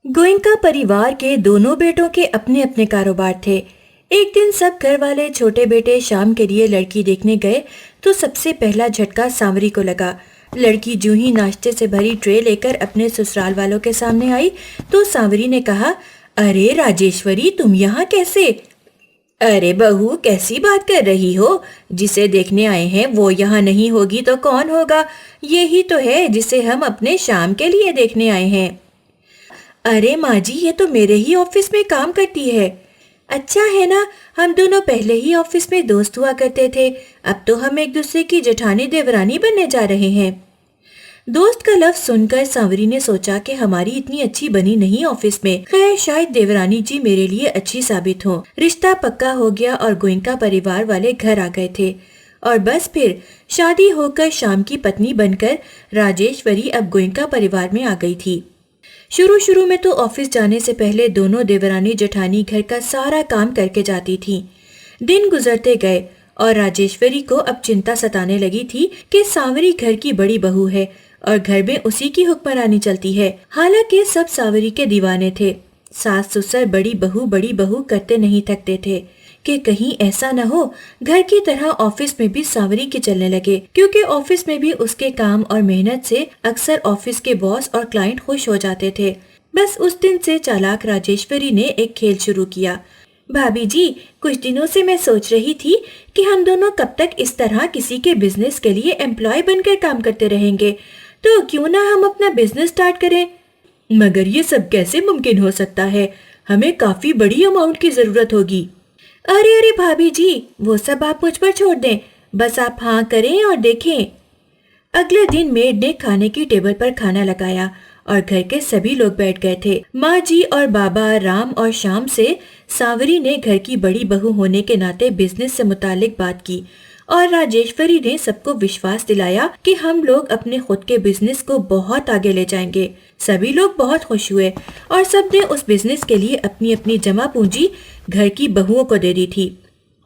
गोइंका परिवार के दोनों बेटों के अपने अपने कारोबार थे। एक दिन सब घर वाले छोटे बेटे शाम के लिए लड़की देखने गए तो सबसे पहला झटका सांवरी को लगा। लड़की जूं ही नाश्ते से भरी ट्रे लेकर अपने ससुराल वालों के सामने आई तो सांवरी ने कहा, अरे राजेश्वरी, तुम यहाँ कैसे? अरे बहू, कैसी बात कर रही हो? जिसे देखने आए हैं वो यहाँ नहीं होगी तो कौन होगा? यही तो है जिसे हम अपने शाम के लिए देखने आए हैं। अरे माँ जी, ये तो मेरे ही ऑफिस में काम करती है। अच्छा है ना, हम दोनों पहले ही ऑफिस में दोस्त हुआ करते थे। अब तो हम एक दूसरे की जेठानी देवरानी बनने जा रहे हैं। दोस्त का लफ्ज सुनकर सांवरी ने सोचा कि हमारी इतनी अच्छी बनी नहीं ऑफिस में। खैर, शायद देवरानी जी मेरे लिए अच्छी साबित हो। रिश्ता पक्का हो गया और गोइंका परिवार वाले घर आ गए थे। और बस फिर शादी होकर शाम की पत्नी बनकर राजेश्वरी अब गोइंका परिवार में आ गई थी। शुरू शुरू में तो ऑफिस जाने से पहले दोनों देवरानी जेठानी घर का सारा काम करके जाती थी। दिन गुजरते गए और राजेश्वरी को अब चिंता सताने लगी थी कि सांवरी घर की बड़ी बहू है और घर में उसी की हुक्मरानी चलती है। हालांकि सब सांवरी के दीवाने थे। सास ससुर बड़ी बहू करते नहीं थकते थे कि कहीं ऐसा न हो घर की तरह ऑफिस में भी सांवरी के चलने लगे, क्योंकि ऑफिस में भी उसके काम और मेहनत से अक्सर ऑफिस के बॉस और क्लाइंट खुश हो जाते थे। बस उस दिन से चालाक राजेश्वरी ने एक खेल शुरू किया। भाभी जी, कुछ दिनों से मैं सोच रही थी कि हम दोनों कब तक इस तरह किसी के बिजनेस के लिए एम्प्लॉय बनकर काम करते रहेंगे, तो क्यों ना हम अपना बिजनेस स्टार्ट करें। मगर ये सब कैसे मुमकिन हो सकता है? हमें काफी बड़ी अमाउंट की जरूरत होगी। अरे अरे भाभी जी, वो सब आप मुझ पर छोड़ दें। बस आप हाँ करें और देखें। अगले दिन मेड ने खाने की टेबल पर खाना लगाया और घर के सभी लोग बैठ गए थे। माँ जी और बाबा, राम और श्याम से सांवरी ने घर की बड़ी बहू होने के नाते बिजनेस से मुतालिक बात की और राजेश्वरी ने सबको विश्वास दिलाया कि हम लोग अपने खुद के बिजनेस को बहुत आगे ले जाएंगे। सभी लोग बहुत खुश हुए और सबने उस बिजनेस के लिए अपनी अपनी जमा पूंजी घर की बहुओं को दे दी थी।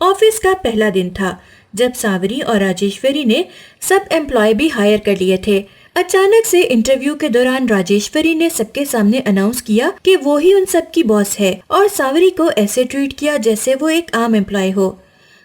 ऑफिस का पहला दिन था जब सांवरी और राजेश्वरी ने सब एम्प्लॉय भी हायर कर लिए थे। अचानक से इंटरव्यू के दौरान राजेश्वरी ने सबके सामने अनाउंस किया कि वो ही उन सब की बॉस है और सांवरी को ऐसे ट्रीट किया जैसे वो एक आम एम्प्लॉय हो।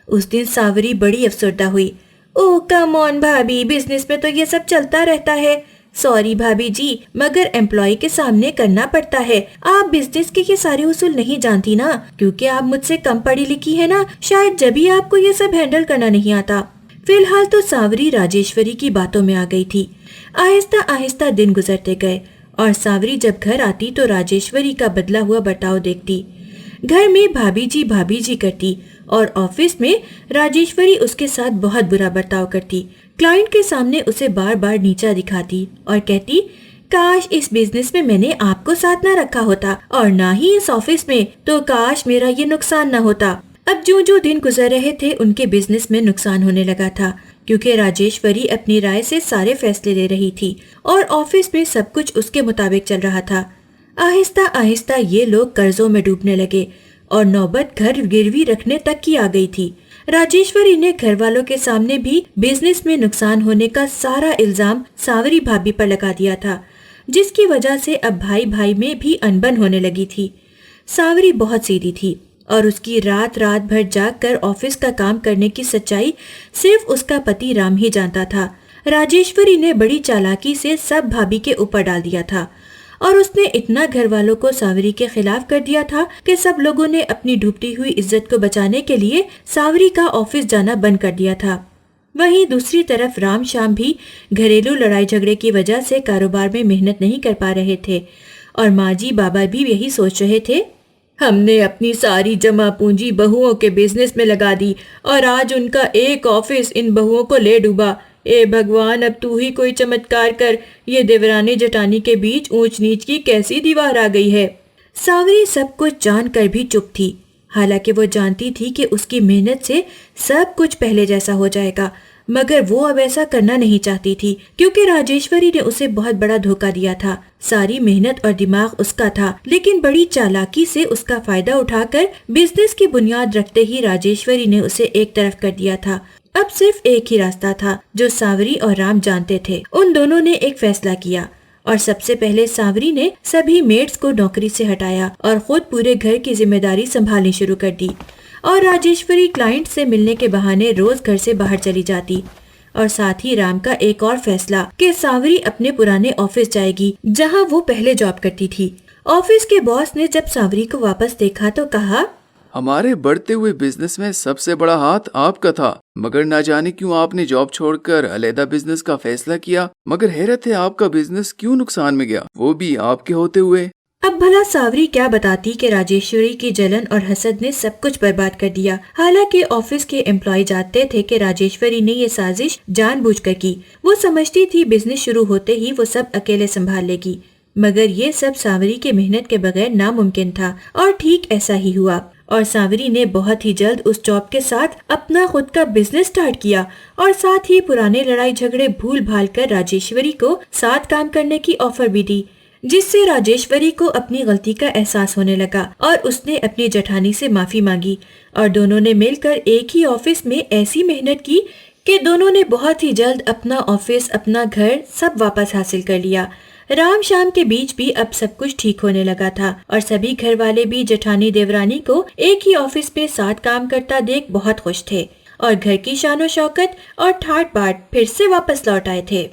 उस दिन सांवरी बड़ी अफसरदा हुई। ओह कम ऑन भाभी, बिजनेस में तो ये सब चलता रहता है। सॉरी भाभी जी, मगर एम्प्लॉय के सामने करना पड़ता है। आप बिजनेस के ये सारे उसूल नहीं जानती ना, क्योंकि आप मुझसे कम पढ़ी लिखी है ना, शायद जब भी आपको ये सब हैंडल करना नहीं आता। फिलहाल तो सांवरी राजेश्वरी की बातों में आ गई थी। आहिस्ता आहिस्ता दिन गुजरते गए और सांवरी जब घर आती तो राजेश्वरी का बदला हुआ बर्ताव देखती। घर में भाभी जी करती और ऑफिस में राजेश्वरी उसके साथ बहुत बुरा बर्ताव करती। क्लाइंट के सामने उसे बार बार नीचा दिखाती और कहती, काश इस बिजनेस में मैंने आपको साथ ना रखा होता और ना ही इस ऑफिस में, तो काश मेरा ये नुकसान ना होता। अब जो जो दिन गुजर रहे थे उनके बिजनेस में नुकसान होने लगा था, क्योंकि राजेश्वरी अपनी राय से सारे फैसले ले रही थी और ऑफिस में सब कुछ उसके मुताबिक चल रहा था। आहिस्ता आहिस्ता ये लोग कर्जों में डूबने लगे और नौबत घर गिरवी रखने तक की आ गई थी। राजेश्वरी ने घर वालों के सामने भी बिजनेस में नुकसान होने का सारा इल्जाम सांवरी भाभी पर लगा दिया था, जिसकी वजह से अब भाई भाई में भी अनबन होने लगी थी। सांवरी बहुत सीधी थी और उसकी रात रात भर जाग कर ऑफिस का काम करने की सच्चाई सिर्फ उसका पति राम ही जानता था। राजेश्वरी ने बड़ी चालाकी से सब भाभी के ऊपर डाल दिया था और उसने इतना घर वालों को सांवरी के खिलाफ कर दिया था कि सब लोगों ने अपनी डूबती हुई इज्जत को बचाने के लिए सांवरी का ऑफिस जाना बंद कर दिया था। वहीं दूसरी तरफ राम श्याम भी घरेलू लड़ाई झगड़े की वजह से कारोबार में मेहनत नहीं कर पा रहे थे और माँ जी बाबा भी यही सोच रहे थे, हमने अपनी सारी जमा पूंजी बहुओं के बिजनेस में लगा दी और आज उनका एक ऑफिस इन बहुओं को ले डूबा। ए भगवान, अब तू ही कोई चमत्कार कर। ये देवरानी जटानी के बीच ऊंच नीच की कैसी दीवार आ गई है। सांवरी सब कुछ जानकर भी चुप थी। हालांकि वो जानती थी कि उसकी मेहनत से सब कुछ पहले जैसा हो जाएगा, मगर वो अब ऐसा करना नहीं चाहती थी, क्योंकि राजेश्वरी ने उसे बहुत बड़ा धोखा दिया था। सारी मेहनत और दिमाग उसका था, लेकिन बड़ी चालाकी से उसका फायदा उठाकर बिजनेस की बुनियाद रखते ही राजेश्वरी ने उसे एक तरफ कर दिया था। अब सिर्फ एक ही रास्ता था जो सांवरी और राम जानते थे। उन दोनों ने एक फैसला किया और सबसे पहले सांवरी ने सभी मेड्स को नौकरी से हटाया और खुद पूरे घर की जिम्मेदारी संभालनी शुरू कर दी। और राजेश्वरी क्लाइंट से मिलने के बहाने रोज घर से बाहर चली जाती। और साथ ही राम का एक और फैसला कि सांवरी अपने पुराने ऑफिस जाएगी जहां वो पहले जॉब करती थी। ऑफिस के बॉस ने जब सांवरी को वापस देखा तो कहा, हमारे बढ़ते हुए बिजनेस में सबसे बड़ा हाथ आपका था, मगर ना जाने क्यों आपने जॉब छोड़कर अलग बिजनेस का फैसला किया। मगर हैरत है आपका बिजनेस क्यों नुकसान में गया, वो भी आपके होते हुए। अब भला सांवरी क्या बताती कि राजेश्वरी की जलन और हसद ने सब कुछ बर्बाद कर दिया। हालांकि ऑफिस के एम्प्लॉय जानते थे कि राजेश्वरी ने ये साजिश जानबूझकर की। वो समझती थी बिजनेस शुरू होते ही वो सब अकेले संभाल लेगी, मगर ये सब सांवरी के मेहनत के बगैर नामुमकिन था। और ठीक ऐसा ही हुआ। और सांवरी ने बहुत ही जल्द उस जॉब के साथ अपना खुद का बिजनेस स्टार्ट किया और साथ ही पुराने लड़ाई झगड़े भूल भाल कर राजेश्वरी को साथ काम करने की ऑफर भी दी, जिससे राजेश्वरी को अपनी गलती का एहसास होने लगा और उसने अपनी जेठानी से माफी मांगी। और दोनों ने मिलकर एक ही ऑफिस में ऐसी मेहनत की कि दोनों ने बहुत ही जल्द अपना ऑफिस, अपना घर सब वापस हासिल कर लिया। राम शाम के बीच भी अब सब कुछ ठीक होने लगा था और सभी घर वाले भी जेठानी देवरानी को एक ही ऑफिस पे साथ काम करता देख बहुत खुश थे और घर की शानो शौकत और ठाट बाट फिर से वापस लौट आए थे।